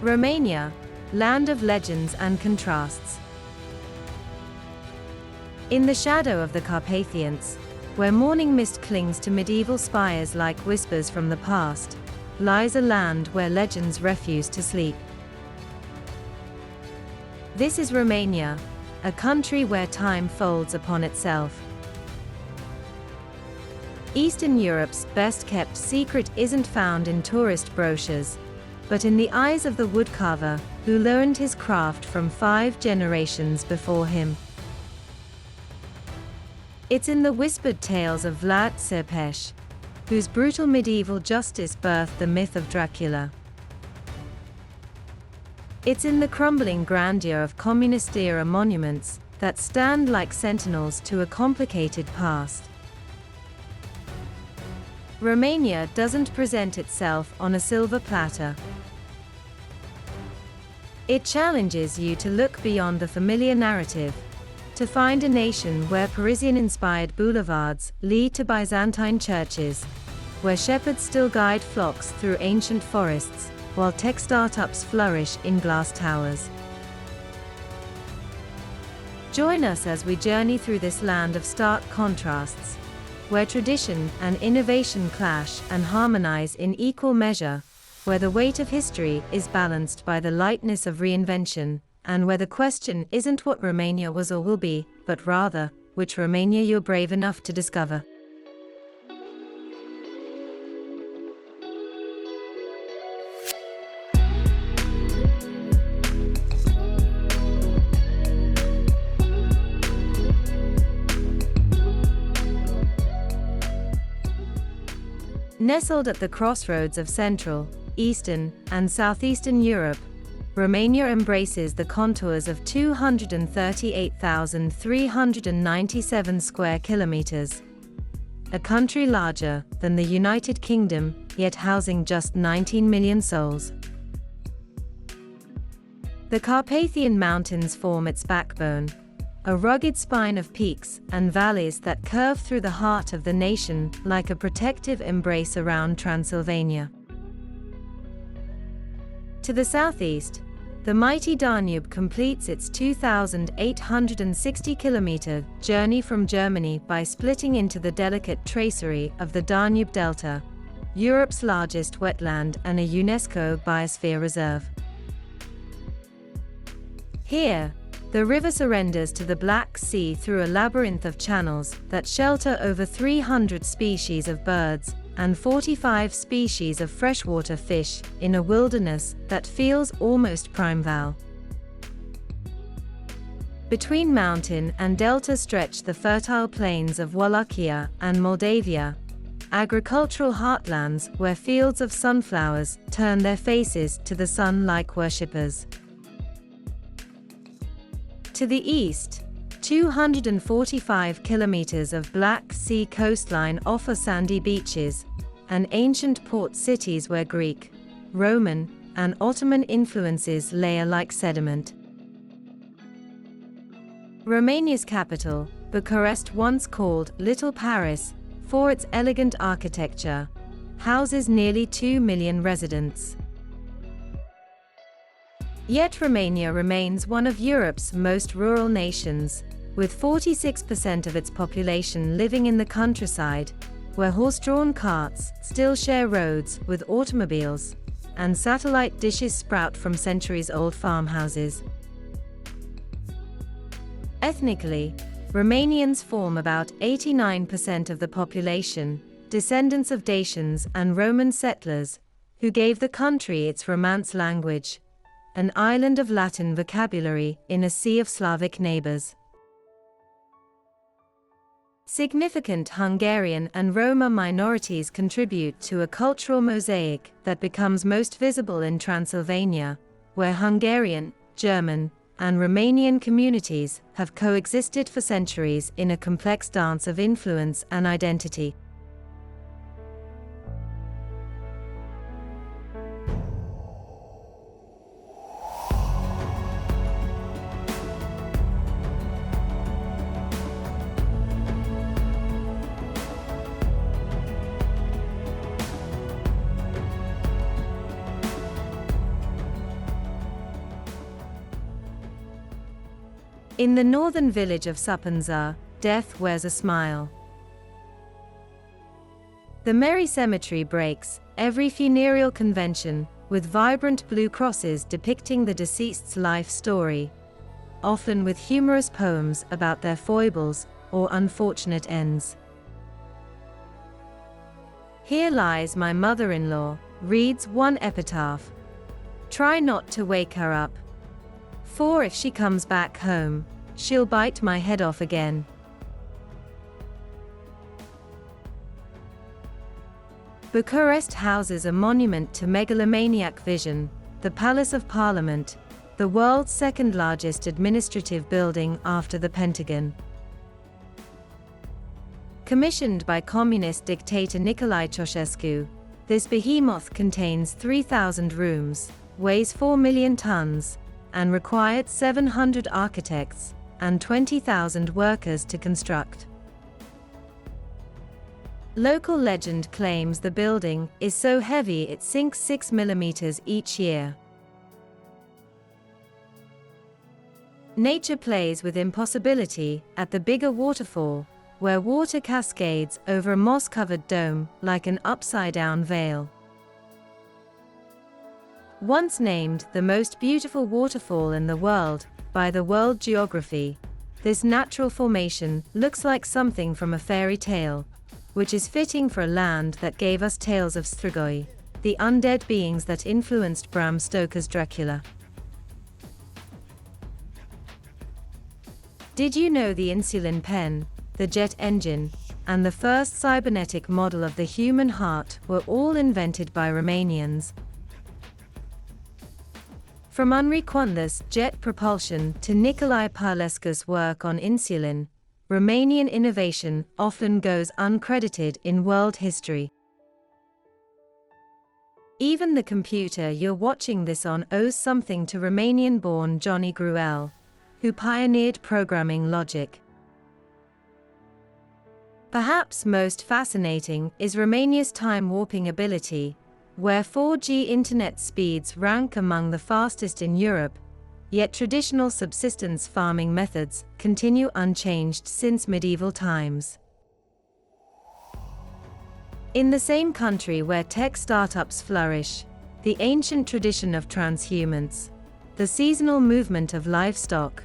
Romania, land of legends and contrasts. In the shadow of the Carpathians, where morning mist clings to medieval spires like whispers from the past, lies a land where legends refuse to sleep. This is Romania, a country where time folds upon itself. Eastern Europe's best-kept secret isn't found in tourist brochures, but in the eyes of the woodcarver, who learned his craft from 5 generations before him. It's in the whispered tales of Vlad Tepes, whose brutal medieval justice birthed the myth of Dracula. It's in the crumbling grandeur of communist-era monuments that stand like sentinels to a complicated past. Romania doesn't present itself on a silver platter. It challenges you to look beyond the familiar narrative, to find a nation where Parisian-inspired boulevards lead to Byzantine churches, where shepherds still guide flocks through ancient forests, while tech startups flourish in glass towers. Join us as we journey through this land of stark contrasts, where tradition and innovation clash and harmonize in equal measure, where the weight of history is balanced by the lightness of reinvention, and where the question isn't what Romania was or will be, but rather, which Romania you're brave enough to discover. Nestled at the crossroads of Central, Eastern, and Southeastern Europe, Romania embraces the contours of 238,397 square kilometers. A country larger than the United Kingdom, yet housing just 19 million souls. The Carpathian Mountains form its backbone, a rugged spine of peaks and valleys that curve through the heart of the nation like a protective embrace around Transylvania. To the southeast, the mighty Danube completes its 2,860-kilometer journey from Germany by splitting into the delicate tracery of the Danube Delta, Europe's largest wetland and a UNESCO Biosphere Reserve. Here, the river surrenders to the Black Sea through a labyrinth of channels that shelter over 300 species of birds and 45 species of freshwater fish in a wilderness that feels almost primeval. Between mountain and delta stretch the fertile plains of Wallachia and Moldavia, agricultural heartlands where fields of sunflowers turn their faces to the sun like worshippers. To the east, 245 kilometers of Black Sea coastline offer sandy beaches and ancient port cities where Greek, Roman, and Ottoman influences layer like sediment. Romania's capital, Bucharest, once called Little Paris for its elegant architecture, houses nearly 2 million residents. Yet Romania remains one of Europe's most rural nations, with 46% of its population living in the countryside, where horse-drawn carts still share roads with automobiles, and satellite dishes sprout from centuries-old farmhouses. Ethnically, Romanians form about 89% of the population, descendants of Dacians and Roman settlers, who gave the country its Romance language, an island of Latin vocabulary in a sea of Slavic neighbors. Significant Hungarian and Roma minorities contribute to a cultural mosaic that becomes most visible in Transylvania, where Hungarian, German, and Romanian communities have coexisted for centuries in a complex dance of influence and identity. In the northern village of Supenza, death wears a smile. The merry cemetery breaks every funereal convention with vibrant blue crosses depicting the deceased's life story, often with humorous poems about their foibles or unfortunate ends. Here lies my mother-in-law, reads one epitaph. Try not to wake her up, for if she comes back home, she'll bite my head off again. Bucharest houses a monument to megalomaniac vision, the Palace of Parliament, the world's second-largest administrative building after the Pentagon. Commissioned by communist dictator Nicolae Ceausescu, this behemoth contains 3,000 rooms, weighs 4 million tons, and required 700 architects and 20,000 workers to construct. Local legend claims the building is so heavy it sinks 6 millimeters each year. Nature plays with impossibility at the bigger waterfall, where water cascades over a moss-covered dome like an upside-down veil. Once named the most beautiful waterfall in the world by the World Geography, this natural formation looks like something from a fairy tale, which is fitting for a land that gave us tales of Strigoi, the undead beings that influenced Bram Stoker's Dracula. Did you know the insulin pen, the jet engine, and the first cybernetic model of the human heart were all invented by Romanians? From Henri Coandă's jet propulsion to Nicolae Pălescu's work on insulin, Romanian innovation often goes uncredited in world history. Even the computer you're watching this on owes something to Romanian-born Johnny Gruelle, who pioneered programming logic. Perhaps most fascinating is Romania's time-warping ability, where 4G internet speeds rank among the fastest in Europe, yet traditional subsistence farming methods continue unchanged since medieval times. In the same country where tech startups flourish, the ancient tradition of transhumance, the seasonal movement of livestock,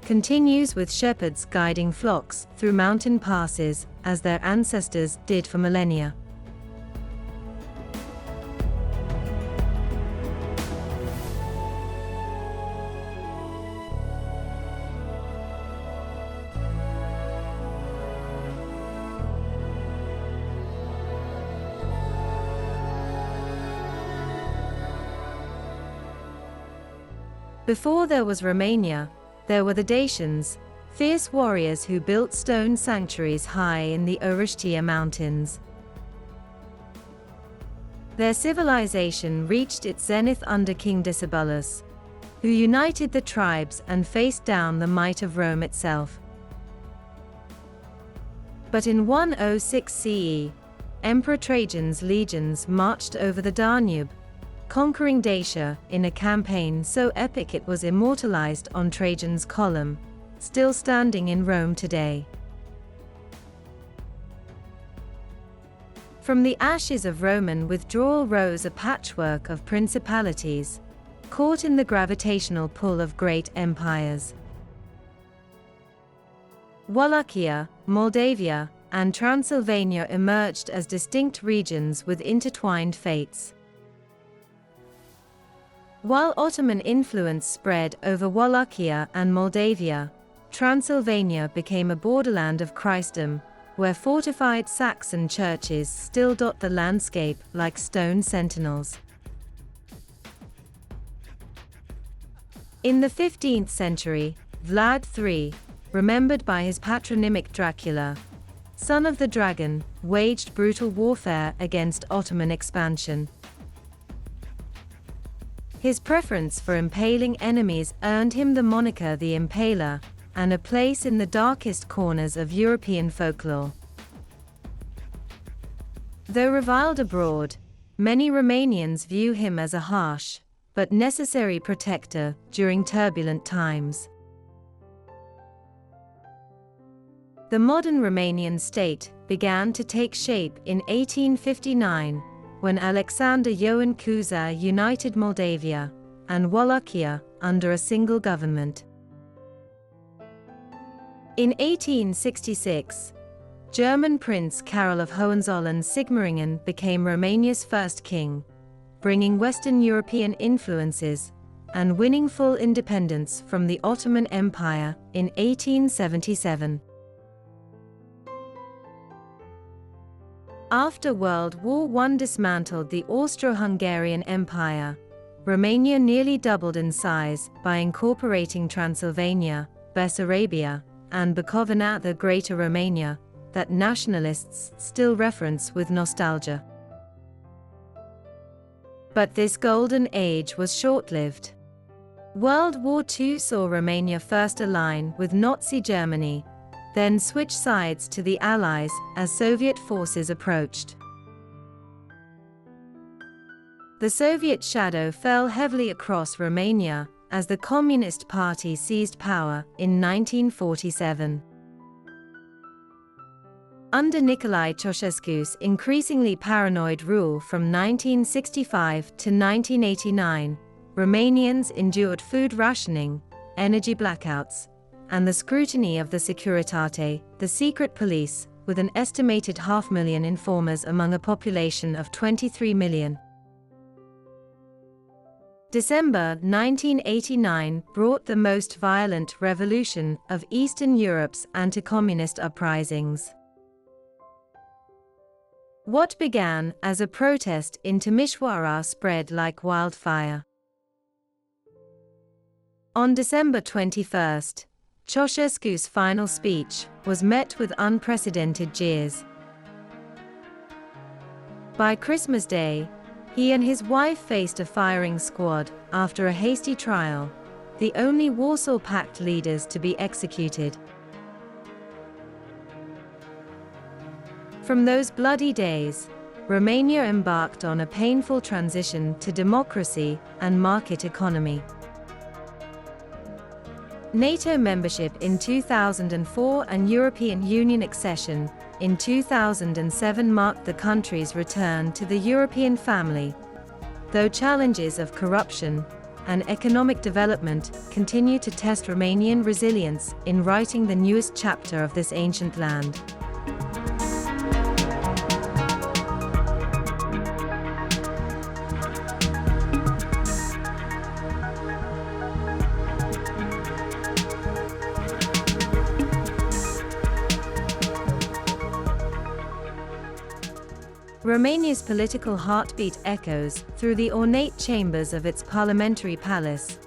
continues with shepherds guiding flocks through mountain passes as their ancestors did for millennia. Before there was Romania, there were the Dacians, fierce warriors who built stone sanctuaries high in the Orăștia Mountains. Their civilization reached its zenith under King Decebalus, who united the tribes and faced down the might of Rome itself. But in 106 CE, Emperor Trajan's legions marched over the Danube, conquering Dacia in a campaign so epic it was immortalized on Trajan's column, still standing in Rome today. From the ashes of Roman withdrawal rose a patchwork of principalities, caught in the gravitational pull of great empires. Wallachia, Moldavia, and Transylvania emerged as distinct regions with intertwined fates. While Ottoman influence spread over Wallachia and Moldavia, Transylvania became a borderland of Christendom, where fortified Saxon churches still dot the landscape like stone sentinels. In the 15th century, Vlad III, remembered by his patronymic Dracula, son of the dragon, waged brutal warfare against Ottoman expansion. His preference for impaling enemies earned him the moniker the Impaler, and a place in the darkest corners of European folklore. Though reviled abroad, many Romanians view him as a harsh, but necessary protector during turbulent times. The modern Romanian state began to take shape in 1859, when Alexander Ioan Cuza united Moldavia and Wallachia under a single government. In 1866, German Prince Carol of Hohenzollern-Sigmaringen became Romania's first king, bringing Western European influences and winning full independence from the Ottoman Empire in 1877. After World War I dismantled the Austro-Hungarian Empire, Romania nearly doubled in size by incorporating Transylvania, Bessarabia, and Bukovina, the Greater Romania, that nationalists still reference with nostalgia. But this golden age was short-lived. World War II saw Romania first align with Nazi Germany, then switch sides to the Allies as Soviet forces approached. The Soviet shadow fell heavily across Romania as the Communist Party seized power in 1947. Under Nicolae Ceausescu's increasingly paranoid rule from 1965 to 1989, Romanians endured food rationing, energy blackouts, and the scrutiny of the Securitate, the secret police, with an estimated 500,000 informers among a population of 23 million. December 1989 brought the most violent revolution of Eastern Europe's anti-communist uprisings. What began as a protest in Timisoara spread like wildfire. On December 21, Ceausescu's final speech was met with unprecedented jeers. By Christmas Day, he and his wife faced a firing squad after a hasty trial, the only Warsaw Pact leaders to be executed. From those bloody days, Romania embarked on a painful transition to democracy and market economy. NATO membership in 2004 and European Union accession in 2007 marked the country's return to the European family, though challenges of corruption and economic development continue to test Romanian resilience in writing the newest chapter of this ancient land. Romania's political heartbeat echoes through the ornate chambers of its parliamentary palace,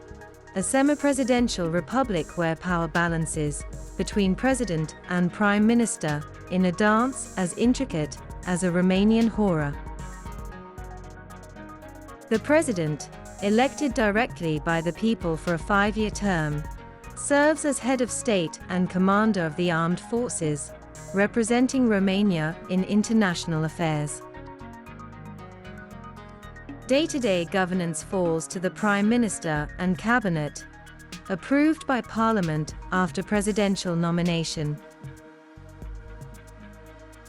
a semi-presidential republic where power balances between president and prime minister in a dance as intricate as a Romanian hora. The president, elected directly by the people for a 5-year term, serves as head of state and commander of the armed forces, representing Romania in international affairs. Day-to-day governance falls to the Prime Minister and Cabinet, approved by Parliament after presidential nomination.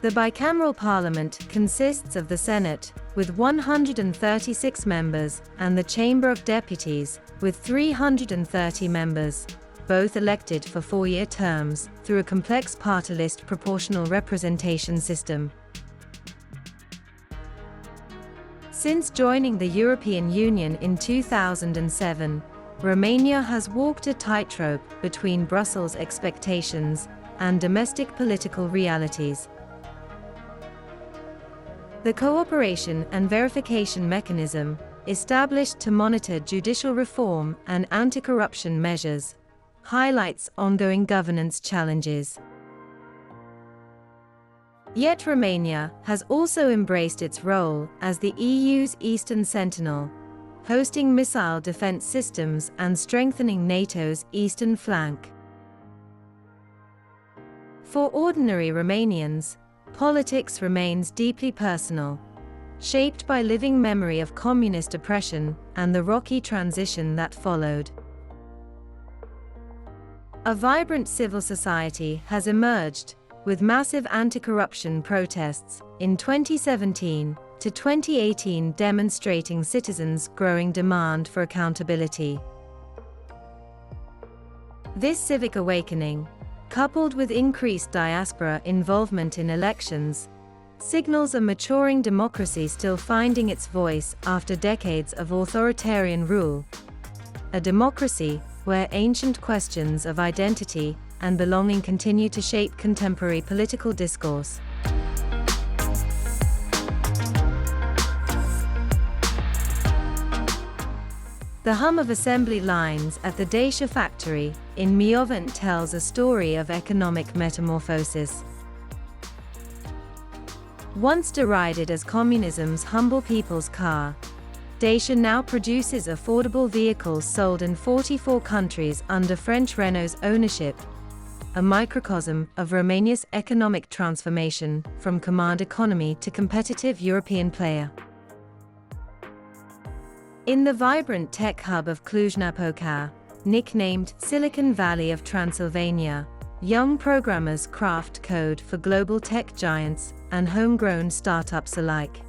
The bicameral Parliament consists of the Senate, with 136 members, and the Chamber of Deputies, with 330 members, both elected for 4-year terms, through a complex party-list proportional representation system. Since joining the European Union in 2007, Romania has walked a tightrope between Brussels' expectations and domestic political realities. The cooperation and verification mechanism, established to monitor judicial reform and anti-corruption measures, highlights ongoing governance challenges. Yet Romania has also embraced its role as the EU's Eastern Sentinel, hosting missile defense systems and strengthening NATO's eastern flank. For ordinary Romanians, politics remains deeply personal, shaped by living memory of communist oppression and the rocky transition that followed. A vibrant civil society has emerged, with massive anti-corruption protests in 2017 to 2018 demonstrating citizens' growing demand for accountability. This civic awakening, coupled with increased diaspora involvement in elections, signals a maturing democracy still finding its voice after decades of authoritarian rule. A democracy where ancient questions of identity and belonging continue to shape contemporary political discourse. The hum of assembly lines at the Dacia factory in Miovent tells a story of economic metamorphosis. Once derided as communism's humble people's car, Dacia now produces affordable vehicles sold in 44 countries under French Renault's ownership, a microcosm of Romania's economic transformation from command economy to competitive European player. In the vibrant tech hub of Cluj-Napoca, nicknamed Silicon Valley of Transylvania, young programmers craft code for global tech giants and homegrown startups alike.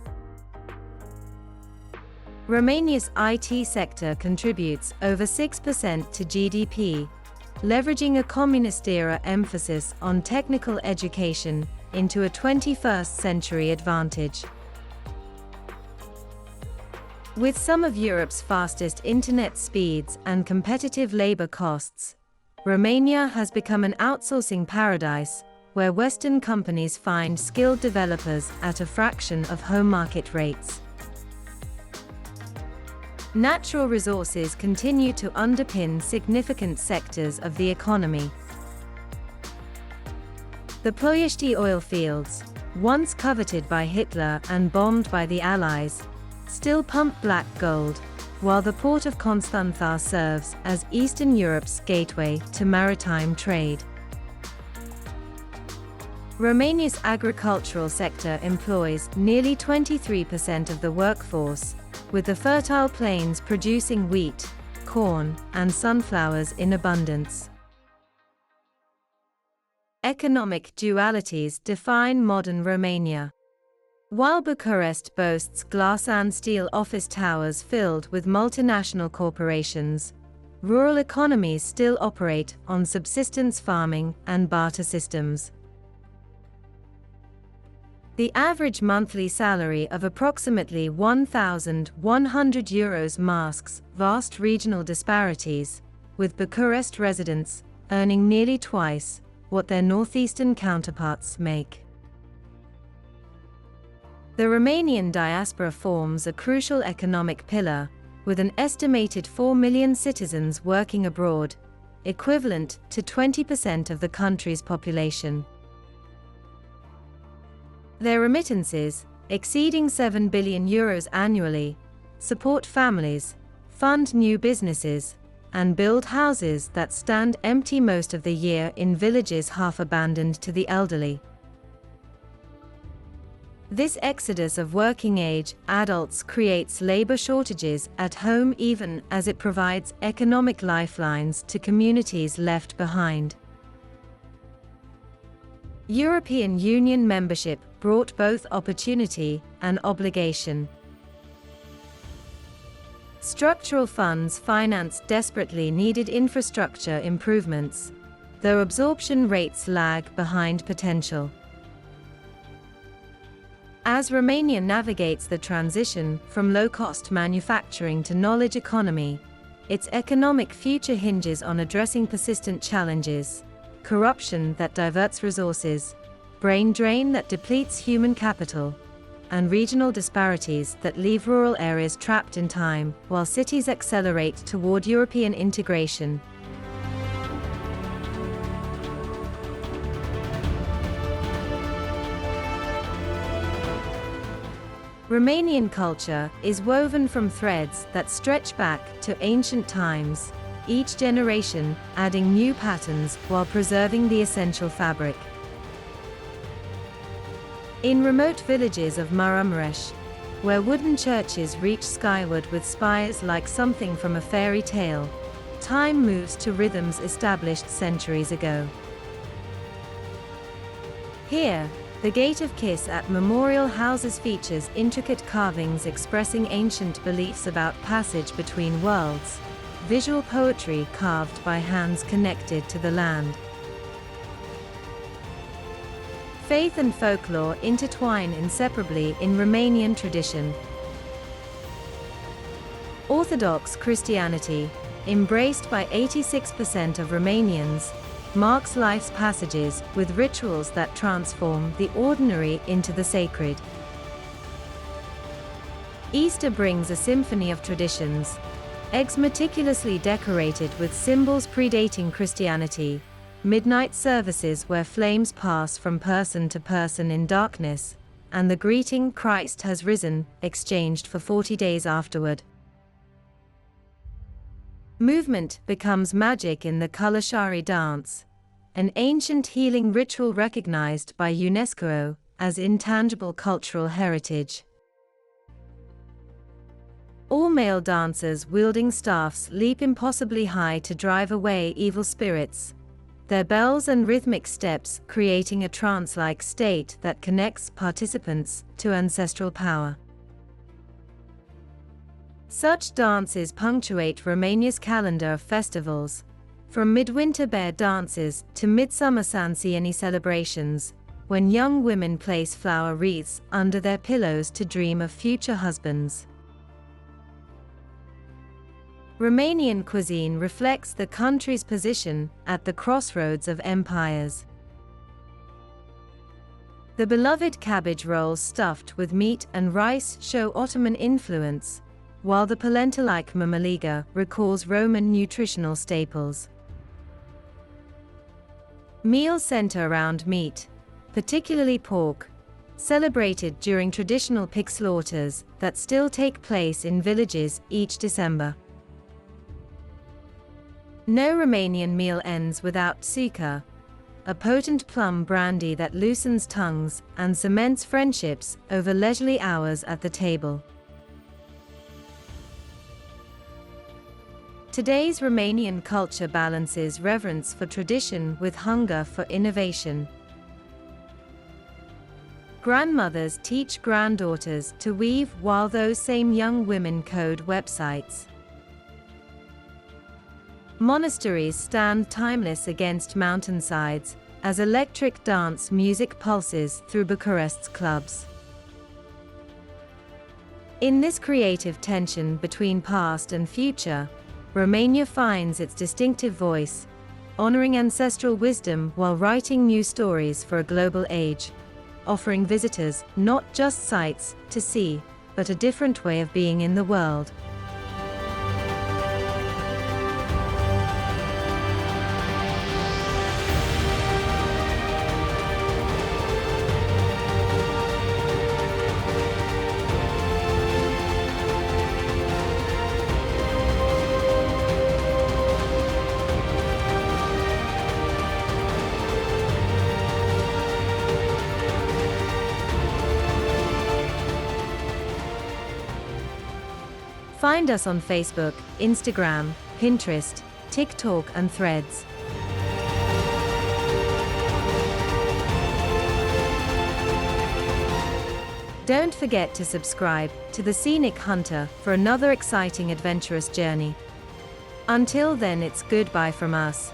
Romania's IT sector contributes over 6% to GDP, leveraging a communist-era emphasis on technical education into a 21st century advantage. With some of Europe's fastest internet speeds and competitive labor costs, Romania has become an outsourcing paradise where Western companies find skilled developers at a fraction of home market rates. Natural resources continue to underpin significant sectors of the economy. The Ploiești oil fields, once coveted by Hitler and bombed by the Allies, still pump black gold, while the port of Constanța serves as Eastern Europe's gateway to maritime trade. Romania's agricultural sector employs nearly 23% of the workforce, with the fertile plains producing wheat, corn, and sunflowers in abundance. Economic dualities define modern Romania. While Bucharest boasts glass and steel office towers filled with multinational corporations, rural economies still operate on subsistence farming and barter systems. The average monthly salary of approximately €1,100 masks vast regional disparities, with Bucharest residents earning nearly twice what their northeastern counterparts make. The Romanian diaspora forms a crucial economic pillar, with an estimated 4 million citizens working abroad, equivalent to 20% of the country's population. Their remittances, exceeding €7 billion annually, support families, fund new businesses, and build houses that stand empty most of the year in villages half abandoned to the elderly. This exodus of working-age adults creates labor shortages at home even as it provides economic lifelines to communities left behind. European Union membership brought both opportunity and obligation. Structural funds financed desperately needed infrastructure improvements, though absorption rates lag behind potential. As Romania navigates the transition from low-cost manufacturing to knowledge economy, its economic future hinges on addressing persistent challenges: corruption that diverts resources, brain drain that depletes human capital, and regional disparities that leave rural areas trapped in time while cities accelerate toward European integration. Romanian culture is woven from threads that stretch back to ancient times, each generation adding new patterns while preserving the essential fabric. In remote villages of Maramureș, where wooden churches reach skyward with spires like something from a fairy tale, time moves to rhythms established centuries ago. Here, the Gate of Kiss at Memorial Houses features intricate carvings expressing ancient beliefs about passage between worlds, visual poetry carved by hands connected to the land. Faith and folklore intertwine inseparably in Romanian tradition. Orthodox Christianity, embraced by 86% of Romanians, marks life's passages with rituals that transform the ordinary into the sacred. Easter brings a symphony of traditions, eggs meticulously decorated with symbols predating Christianity, midnight services where flames pass from person to person in darkness, and the greeting "Christ has risen," exchanged for 40 days afterward. Movement becomes magic in the Kalashari dance, an ancient healing ritual recognized by UNESCO as intangible cultural heritage. All male dancers wielding staffs leap impossibly high to drive away evil spirits, their bells and rhythmic steps creating a trance-like state that connects participants to ancestral power. Such dances punctuate Romania's calendar of festivals, from midwinter bear dances to midsummer Sansieni celebrations, when young women place flower wreaths under their pillows to dream of future husbands. Romanian cuisine reflects the country's position at the crossroads of empires. The beloved cabbage rolls stuffed with meat and rice show Ottoman influence, while the polenta-like mamaliga recalls Roman nutritional staples. Meals center around meat, particularly pork, celebrated during traditional pig slaughters that still take place in villages each December. No Romanian meal ends without tsuca, a potent plum brandy that loosens tongues and cements friendships over leisurely hours at the table. Today's Romanian culture balances reverence for tradition with hunger for innovation. Grandmothers teach granddaughters to weave while those same young women code websites. Monasteries stand timeless against mountainsides as electric dance music pulses through Bucharest's clubs. In this creative tension between past and future, Romania finds its distinctive voice, honoring ancestral wisdom while writing new stories for a global age, offering visitors not just sights to see, but a different way of being in the world. Find us on Facebook, Instagram, Pinterest, TikTok and Threads. Don't forget to subscribe to The Scenic Hunter for another exciting adventurous journey. Until then, it's goodbye from us.